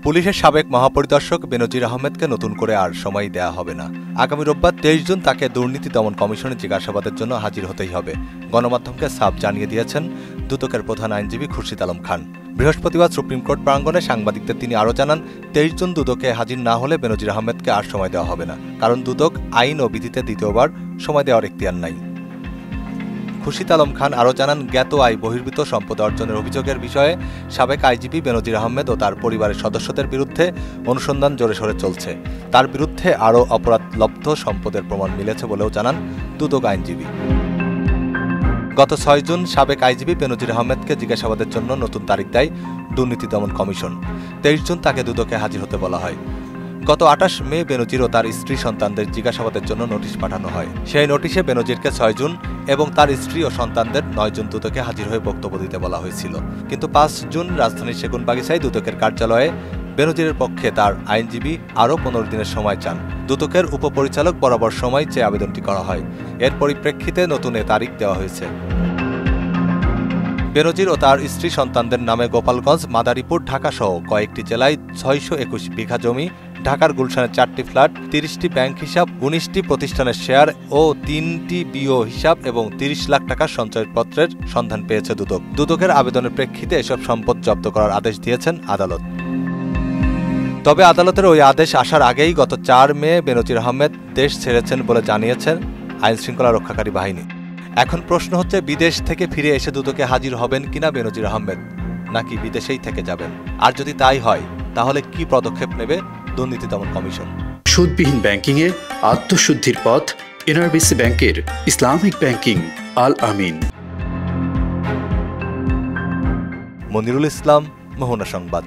পুলিশের সাবেক মহাপরিদর্শক বেনজির আহমেদকে নতুন করে আর সময় দেয়া হবে না। আগামী রোববার 23 জুন তাকে দুর্নীতি দমন কমিশনে জিজ্ঞাসাবাদের জন্য হাজির হতেই হবে। গণমাধ্যমকে সাফ জানিয়ে দিয়েছেন দুদকের প্রধান আইনজীবী খুরশিদ আলম খান। বৃহস্পতিবার সুপ্রিম কোর্ট প্রাঙ্গণে সাংবাদিকদের তিনি আরও জানান, 23 জুন দুদকে হাজির না হলে বেনজির আহমেদকে আর সময় দেওয়া হবে না, কারণ দুদক আইন ও বিধিতে দ্বিতীয়বার সময় দেওয়ার এখতিয়ার নাই। খুরশিদ আলম খান আরও জানান, জ্ঞাত আয় বহির্ভূত সম্পদ অর্জনের অভিযোগের বিষয়ে সাবেক আইজিপি বেনজির আহমেদ ও তার পরিবারের সদস্যদের বিরুদ্ধে অনুসন্ধান জোরেশোরে চলছে। তার বিরুদ্ধে আরও অপরাধলব্ধ সম্পদের প্রমাণ মিলেছে বলেও জানান দুদক আইনজীবী। গত 6 জুন সাবেক আইজিপি বেনজির আহমেদকে জিজ্ঞাসাবাদের জন্য নতুন তারিখ দেয় দুর্নীতি দমন কমিশন। 23 জুন তাকে দুদকে হাজির হতে বলা হয়। গত 28 মে বেনজির ও তার স্ত্রী সন্তানদের জিজ্ঞাসাবাদের জন্য নোটিশ পাঠানো হয়। সেই নোটিশে বেনজিরকে 6 জুন এবং তার স্ত্রী ও সন্তানদের 9 জুন দুদকে হাজির হয়ে বক্তব্য দিতে বলা হয়েছিল। কিন্তু 5 জুন রাজধানীর সেগুনবাগিচায় দুদকের কার্যালয়ে বেনজিরের পক্ষে তার আইনজীবী আরও 15 দিনের সময় চান। দুদকের উপপরিচালক বরাবর সময় চেয়ে আবেদনটি করা হয়। এর পরিপ্রেক্ষিতে নতুন এ তারিখ দেওয়া হয়েছে। বেনজির ও তার স্ত্রী সন্তানদের নামে গোপালগঞ্জ, মাদারীপুর, ঢাকা সহ কয়েকটি জেলায় 621 বিঘা জমি, ঢাকার গুলশানের 4টি ফ্ল্যাট, 30টি ব্যাংক হিসাব, 19টি প্রতিষ্ঠানের শেয়ার ও 3টি বিও হিসাব এবং 30 লাখ টাকার সঞ্চয়পত্রের সন্ধান পেয়েছে দুদক। দুদকের আবেদনের প্রেক্ষিতে এসব সম্পদ জব্দ করার আদেশ দিয়েছেন আদালত। তবে আদালতের ওই আদেশ আসার আগেই গত 4 মে বেনজির আহমেদ দেশ ছেড়েছেন বলে জানিয়েছেন আইনশৃঙ্খলা রক্ষাকারী বাহিনী। এখন প্রশ্ন হচ্ছে, বিদেশ থেকে ফিরে এসে দুদকে হাজির হবেন কিনা বেনজির আহমেদ, নাকি বিদেশেই থেকে যাবেন? আর যদি তাই হয়, তাহলে কি পদক্ষেপ নেবে দুর্নীতি দমন কমিশন? সুদবিহীন ব্যাংকিংয়ে আত্মশুদ্ধির পথ এনআরবিসি ব্যাংকের ইসলামিক ব্যাংকিং আল আমিন। মনিরুল ইসলাম, মোহনা সংবাদ।